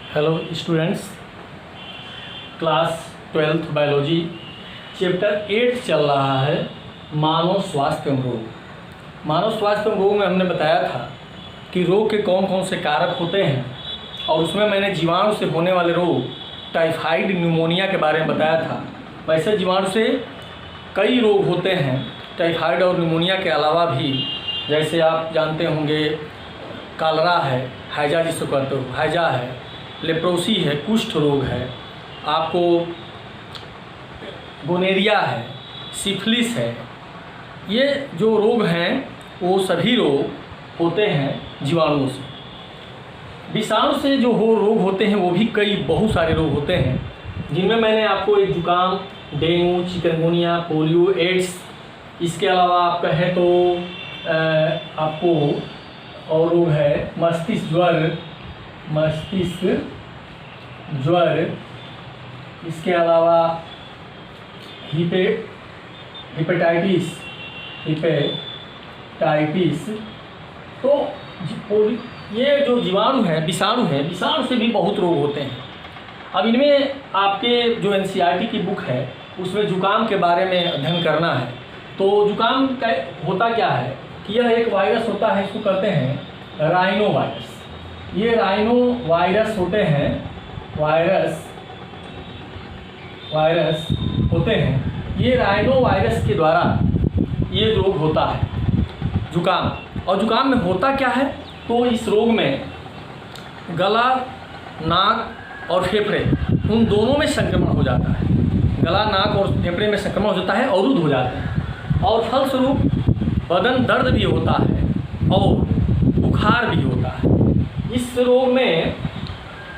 Hello students, class 12th biology chapter 8 चल रहा है मानव स्वास्थ्य एवं रोग। मानव स्वास्थ्य एवं रोग में हमने बताया था कि रोग के कौन कौन से कारक होते हैं और उसमें मैंने जीवाणु से होने वाले रोग टाइफाइड न्यूमोनिया के बारे में बताया था। वैसे जीवाणु से कई रोग होते हैं टाइफाइड और न्यूमोनिया के अलावा भी, जैसे आप जानते होंगे कालरा है, हैजा जिसको कहते हो हैजा है, लेप्रोसी है, कुष्ठ रोग है, आपको गोनेरिया है, सिफिलिस है। ये जो रोग हैं वो सभी रोग होते हैं जीवाणुओं से। विषाणु से जो रोग होते हैं वो भी बहुत सारे रोग होते हैं, जिनमें मैंने आपको एक जुकाम, डेंगू, चिकनगुनिया, पोलियो, एड्स, इसके अलावा आप कहें तो आपको और रोग है मस्तिष्क ज्वर, इसके अलावा हिपेटाइटिस। तो ये जो जीवाणु है, विषाणु से भी बहुत रोग होते हैं। अब इनमें आपके जो एनसीईआरटी की बुक है उसमें जुकाम के बारे में अध्ययन करना है। तो जुकाम का होता क्या है कि यह एक वायरस होता है, इसको कहते हैं राइनो वायरस। ये राइनो वायरस होते हैं, वायरस होते हैं। ये राइनो वायरस के द्वारा ये रोग होता है जुकाम। और जुकाम में होता क्या है, तो इस रोग में गला, नाक और फेफड़े, उन दोनों में संक्रमण हो जाता है। गला, नाक और फेफड़े में संक्रमण हो जाता है, अवरुद्ध हो जाते हैं और फलस्वरूप बदन दर्द भी होता है और बुखार भी होता है। इस रोग में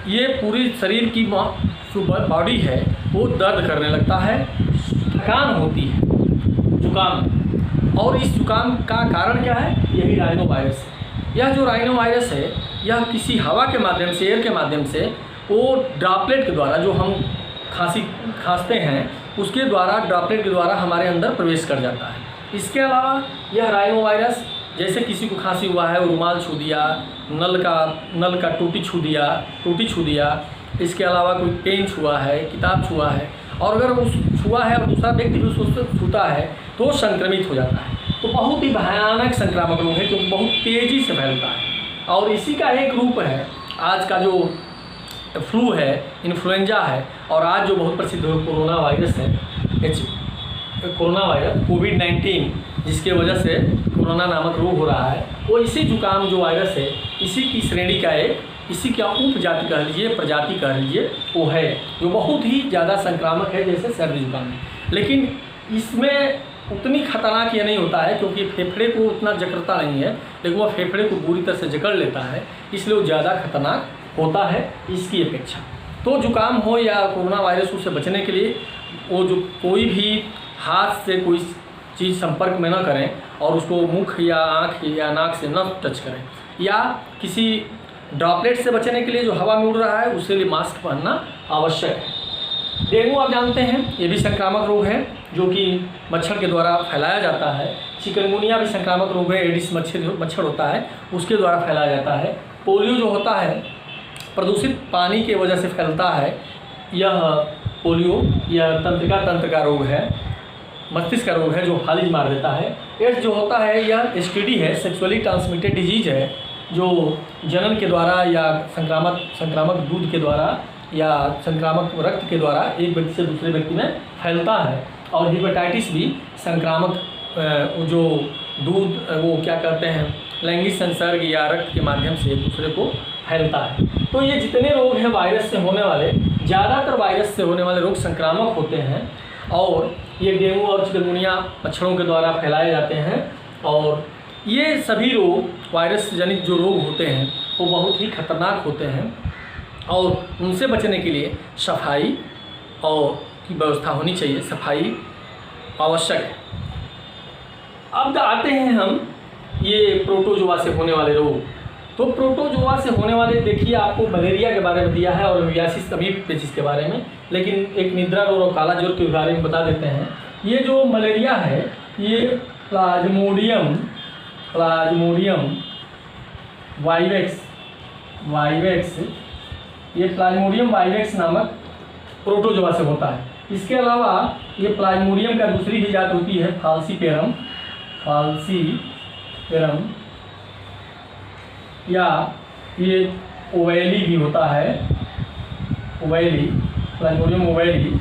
ये पूरी शरीर की जो बॉडी है वो दर्द करने लगता है, थकान होती है जुकाम। और इस जुकाम का कारण क्या है, यही राइनो वायरस है। यह जो राइनो वायरस है यह किसी हवा के माध्यम से, एयर के माध्यम से, वो ड्रॉपलेट के द्वारा, जो हम खांसते हैं उसके द्वारा, ड्रॉपलेट के द्वारा हमारे अंदर प्रवेश कर जाता है। इसके अलावा यह राइनो वायरस, जैसे किसी को खांसी हुआ है, वो रुमाल छू दिया, नल का टूटी छू दिया, इसके अलावा कोई पेन छुआ है, किताब छुआ है, और अगर वो छुआ है और दूसरा व्यक्ति भी उसको छूता है तो संक्रमित हो जाता है। तो बहुत ही भयानक संक्रामक रोग है क्योंकि बहुत तेज़ी से फैलता है। और इसी का एक रूप है आज का जो फ्लू है, इन्फ्लुएंजा है, और आज जो बहुत प्रसिद्ध कोरोना वायरस है, कोरोना वायरस कोविड-19, जिसके वजह से कोरोना नामक रोग हो रहा है, वो इसी जुकाम जो वायरस है, इसी की श्रेणी का इसी का उपजाति कह लीजिए, प्रजाति कह लीजिए, वो है, जो बहुत ही ज़्यादा संक्रामक है जैसे सर्दी जुकाम है। लेकिन इसमें उतनी खतरनाक ये नहीं होता है क्योंकि फेफड़े को उतना जकड़ता नहीं है, लेकिन वह फेफड़े को बुरी तरह से जकड़ लेता है, इसलिए वो ज़्यादा खतरनाक होता है इसकी अपेक्षा। तो जुकाम हो या कोरोना वायरस, उससे बचने के लिए वो जो कोई भी हाथ से कोई चीज़ संपर्क में न करें और उसको मुख या आँख या नाक से न टच करें, या किसी ड्रॉपलेट से बचने के लिए जो हवा में उड़ रहा है उसके लिए मास्क पहनना आवश्यक है। डेंगू आप जानते हैं, ये भी संक्रामक रोग है जो कि मच्छर के द्वारा फैलाया जाता है। चिकनगुनिया भी संक्रामक रोग है, एडिस मच्छर होता है उसके द्वारा फैलाया जाता है। पोलियो जो होता है प्रदूषित पानी की वजह से फैलता है, यह पोलियो यह तंत्रिका तंत्र का रोग है, मस्तिष्क का रोग है जो फालिज मार देता है। एड्स जो होता है यह एसटीडी है, सेक्सुअली ट्रांसमिटेड डिजीज है, जो जनन के द्वारा या संक्रामक दूध के द्वारा या संक्रामक रक्त के द्वारा एक व्यक्ति से दूसरे व्यक्ति में फैलता है। और हिपेटाइटिस भी संक्रामक जो दूध, वो क्या कहते हैं, लैंगिक संसर्ग या रक्त के माध्यम से एक दूसरे को फैलता है। तो ये जितने रोग हैं वायरस से होने वाले, ज़्यादातर वायरस से होने वाले रोग संक्रामक होते हैं, और ये डेंगू और चिकनगुनिया मच्छरों के द्वारा फैलाए जाते हैं। और ये सभी रोग, वायरस जनित जो रोग होते हैं, वो बहुत ही खतरनाक होते हैं और उनसे बचने के लिए सफाई और की व्यवस्था होनी चाहिए, सफाई आवश्यक है। अब आते हैं हम ये प्रोटोजोआ से होने वाले रोग। तो प्रोटोजोआ से होने वाले, देखिए आपको मलेरिया के बारे में दिया है और एमिबियासिस पेचिस के बारे में, लेकिन एक निद्रा रोग और काला ज्वर के बारे में बता देते हैं। ये जो मलेरिया है ये प्लाज्मोडियम वाइवेक्स ये प्लाज्मोडियम वाइवेक्स नामक प्रोटोजोआ से होता है। इसके अलावा ये प्लाज्मोडियम का दूसरी भी जात होती है फाल्सीपेरम या ये ओवेली भी होता है, ओवेली, प्लाज्मोडियम ओवेली,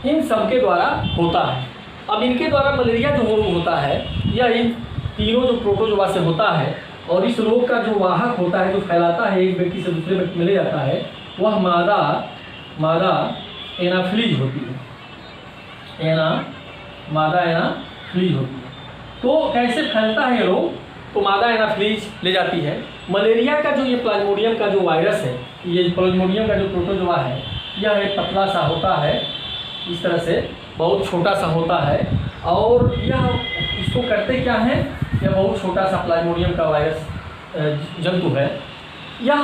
इन सब के द्वारा होता है। अब इनके द्वारा मलेरिया जो रोग होता है यह इन तीनों जो प्रोटोजोआ से होता है, और इस रोग का जो वाहक होता है, जो फैलाता है एक व्यक्ति से दूसरे व्यक्ति में ले जाता है, वह मादा एनाफ्लीज होती है, मादा एनाफ्लीज होती है। तो कैसे फैलता है ये रोग? तो मादा एनाफ्लीज ले जाती है। मलेरिया का जो ये प्लाज्मोडियम का जो वायरस है, ये प्लाज्मोडियम का जो प्रोटोजोआ है, यह एक पतला सा होता है, इस तरह से बहुत छोटा सा होता है, और यह इसको करते क्या है, यह बहुत छोटा सा प्लाज्मोडियम का वायरस जंतु है। यह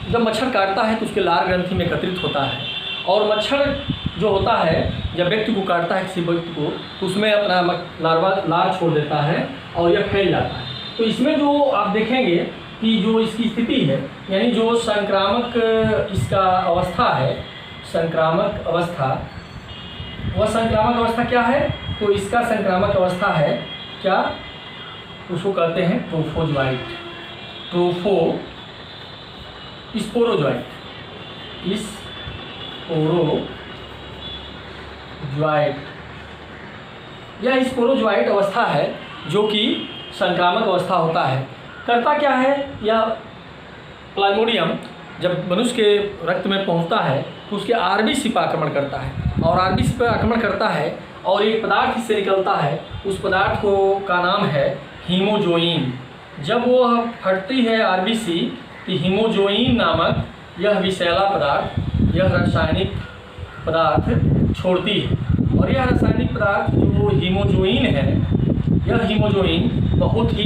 जब मच्छर काटता है तो उसके लार ग्रंथि में एकत्रित होता है, और मच्छर जो होता है जब व्यक्ति को काटता है, किसी व्यक्ति को, तो उसमें अपना लार छोड़ देता है और यह फैल जाता है। तो इसमें जो आप देखेंगे कि जो इसकी स्थिति है, यानी जो संक्रामक इसका अवस्था है, संक्रामक अवस्था, वह संक्रामक अवस्था क्या है? तो इसका संक्रामक अवस्था है क्या? उसको कहते हैं ट्रोफोजोइट, स्पोरोजोइट, यह स्पोरोजोइट अवस्था है जो कि संक्रामक अवस्था होता है। करता क्या है? यह प्लाज्मोडियम जब मनुष्य के रक्त में पहुंचता है तो उसके आरबीसी पर आक्रमण करता है, और आरबीसी पर आक्रमण करता है और एक पदार्थ इससे निकलता है, उस पदार्थ का नाम है हीमोजोइन। जब वो फटती है आरबीसी तो हीमोजोइन नामक यह विषैला पदार्थ, यह रासायनिक पदार्थ छोड़ती है, और यह रासायनिक पदार्थ जो हीमोजोइन है, यह हीमोजोइन बहुत ही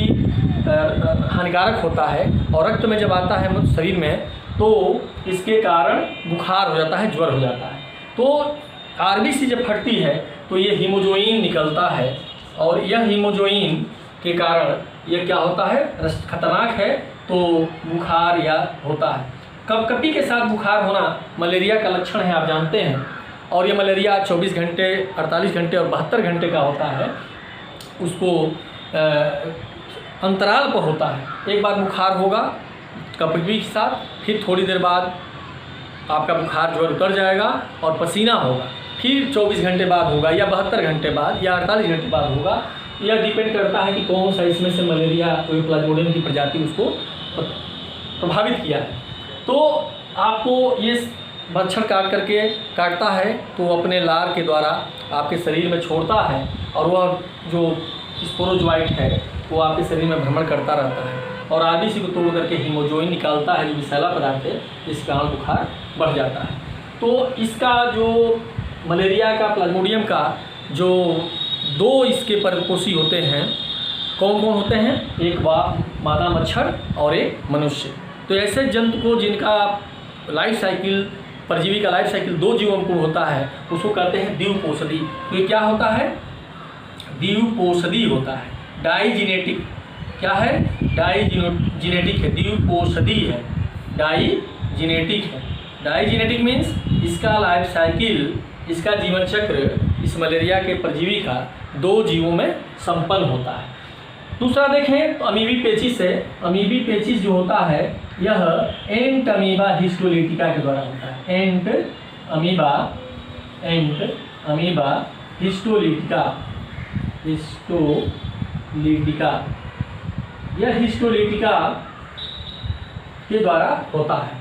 हानिकारक होता है, और रक्त में जब आता है शरीर में तो इसके कारण बुखार हो जाता है, ज्वर हो जाता है। तो आरबीसी जब फटती है तो ये हीमोजोइन निकलता है, और यह हीमोजोइन के कारण यह क्या होता है, खतरनाक है, तो बुखार या होता है। कपकपी के साथ बुखार होना मलेरिया का लक्षण है, आप जानते हैं, और ये मलेरिया 24 घंटे, 48 घंटे और 72 घंटे का होता है। उसको अंतराल पर होता है, एक बार बुखार होगा कपकपी के साथ, फिर थोड़ी देर बाद आपका बुखार ज्वर उतर जाएगा और पसीना होगा, फिर 24 घंटे बाद होगा या 72 घंटे बाद या 48 घंटे बाद होगा। यह डिपेंड करता है कि कौन सा इसमें से मलेरिया कोई प्लाज्मोडियम की प्रजाति उसको प्रभावित किया है। तो आपको ये मच्छर काटता है तो अपने लार के द्वारा आपके शरीर में छोड़ता है, और वह जो स्पोरोजोइट है वो आपके शरीर में भ्रमण करता रहता है, और आरबीसी को तोड़ करके हीमोजोइन निकालता है, जो विषैला पदार्थ है, इस कारण बुखार बढ़ जाता है। तो इसका जो मलेरिया का, प्लाज्मोडियम का जो दो इसके परपोषी होते हैं, कौन कौन होते हैं? एक मादा मच्छर और एक मनुष्य। तो ऐसे जंतु को जिनका लाइफ साइकिल, परजीवी का लाइफ साइकिल 2 जीवों को होता है, उसको कहते हैं द्विपोषदी। तो ये क्या होता है? द्विपोषदी होता है, डाइजीनेटिक। क्या है? डाइजीनेटिक है, द्विपोषदी है, डाइजीनेटिक है। डाइजीनेटिक मीन्स इसका लाइफ साइकिल, इसका जीवन चक्र इस मलेरिया के परजीवी का 2 जीवों में संपन्न होता है। दूसरा देखें तो अमीबी पेचिस है। अमीबी पेचिस जो होता है यह एंट अमीबा हिस्टोलिटिका के द्वारा होता है। एंट अमीबा हिस्टोलिटिका, यह हिस्टोलिटिका के द्वारा होता है।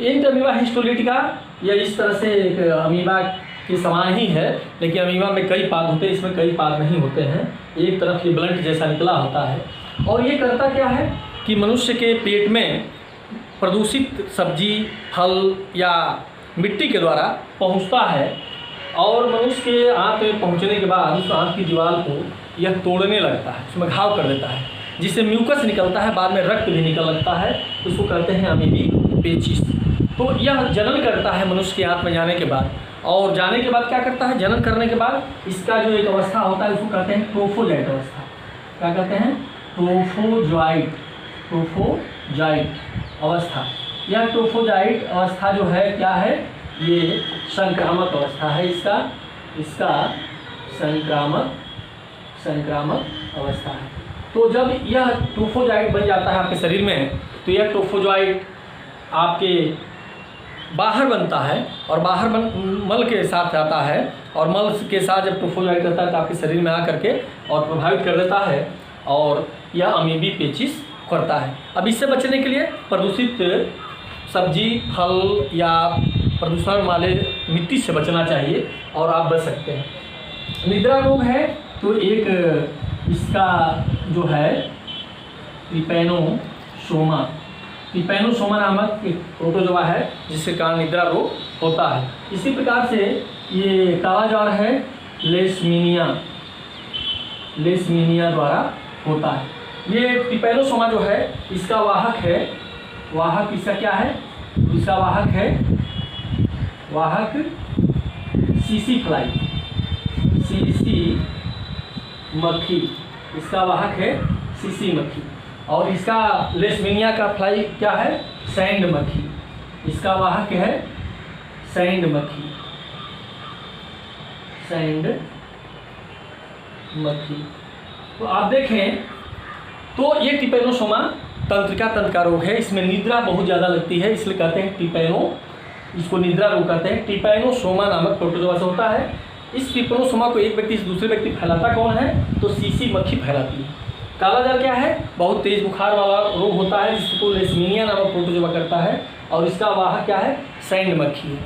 एंट अमीबा हिस्टोलिटिका यह इस तरह से एक अमीबा के समान ही है, लेकिन अमीबा में कई पाद होते हैं, इसमें कई पाद नहीं होते हैं, एक तरफ ये ब्लंट जैसा निकला होता है। और ये करता क्या है कि मनुष्य के पेट में प्रदूषित सब्जी, फल या मिट्टी के द्वारा पहुंचता है, और मनुष्य के आंत में पहुंचने के बाद उस आंत की दीवार को यह तोड़ने लगता है, उसमें घाव कर देता है, जिससे म्यूकस निकलता है, बाद में रक्त भी निकल लगता है, उसको कहते हैं अमीबी पेचिस। तो यह जनन करता है मनुष्य के आंत में जाने के बाद, और जाने के बाद क्या करता है? जनन करने के बाद इसका जो एक अवस्था होता है उसको कहते हैं ट्रोफोजोइट अवस्था। क्या कहते हैं? ट्रोफोजोइट अवस्था। यह ट्रोफोजाइट अवस्था जो है क्या है, ये संक्रामक अवस्था है, इसका संक्रामक अवस्था है। तो जब यह ट्रोफोजाइट बन जाता है आपके शरीर में, तो यह ट्रोफोजाइट आपके बाहर बनता है और बाहर मल के साथ जाता है, और मल के साथ जब ट्रोफोजाइट रहता है तो आपके शरीर में आकर के और प्रभावित कर देता है, और यह अमीबी पेचिश करता है। अब इससे बचने के लिए प्रदूषित सब्जी, फल या प्रदूषण वाले मिट्टी से बचना चाहिए और आप बच सकते हैं। निद्रा रोग है तो एक इसका जो है ट्रिपैनोसोमा नामक एक प्रोटोजोआ है, जिसके कारण निद्रा रोग होता है। इसी प्रकार से ये काला ज्वर है, लेशमीनिया द्वारा होता है। ये ट्रिपैनोसोमा जो है इसका वाहक इसका क्या है, इसका वाहक सीसी मक्खी, इसका वाहक है सीसी मक्खी, और इसका लेशमीनिया का फ्लाई क्या है, सैंड मक्खी, इसका वाहक है सैंड मक्खी। तो आप देखें तो ये ट्रिपैनोसोमा तंत्र का रोग है, इसमें निद्रा बहुत ज़्यादा लगती है, इसलिए कहते हैं इसको निद्रा रोग कहते हैं। ट्रिपैनोसोमा नामक प्रोटोजोआ से होता है। इस ट्रिपैनोसोमा को एक व्यक्ति से दूसरे व्यक्ति फैलाता कौन है, तो सीसी मक्खी फैलाती है। काला ज्वर क्या है, बहुत तेज बुखार वाला रोग होता है, जिसको लेशमीनिया नामक प्रोटोजोआ करता है, और इसका वाहक क्या है, सैंड मक्खी है।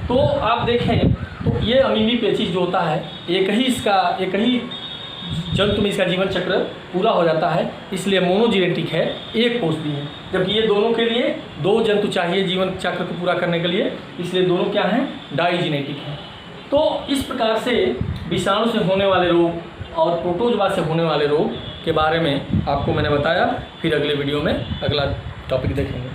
तो आप देखें तो ये अमीबी पेचिश जो होता है, एक ही जंतु में इसका जीवन चक्र पूरा हो जाता है, इसलिए मोनोजेनेटिक है, एक कोषी है, जबकि ये दोनों के लिए 2 जंतु चाहिए जीवन चक्र को पूरा करने के लिए, इसलिए दोनों क्या हैं, डाइजेनेटिक हैं। तो इस प्रकार से विषाणु से होने वाले रोग और प्रोटोजोआ से होने वाले रोग के बारे में आपको मैंने बताया। फिर अगले वीडियो में अगला टॉपिक देखेंगे।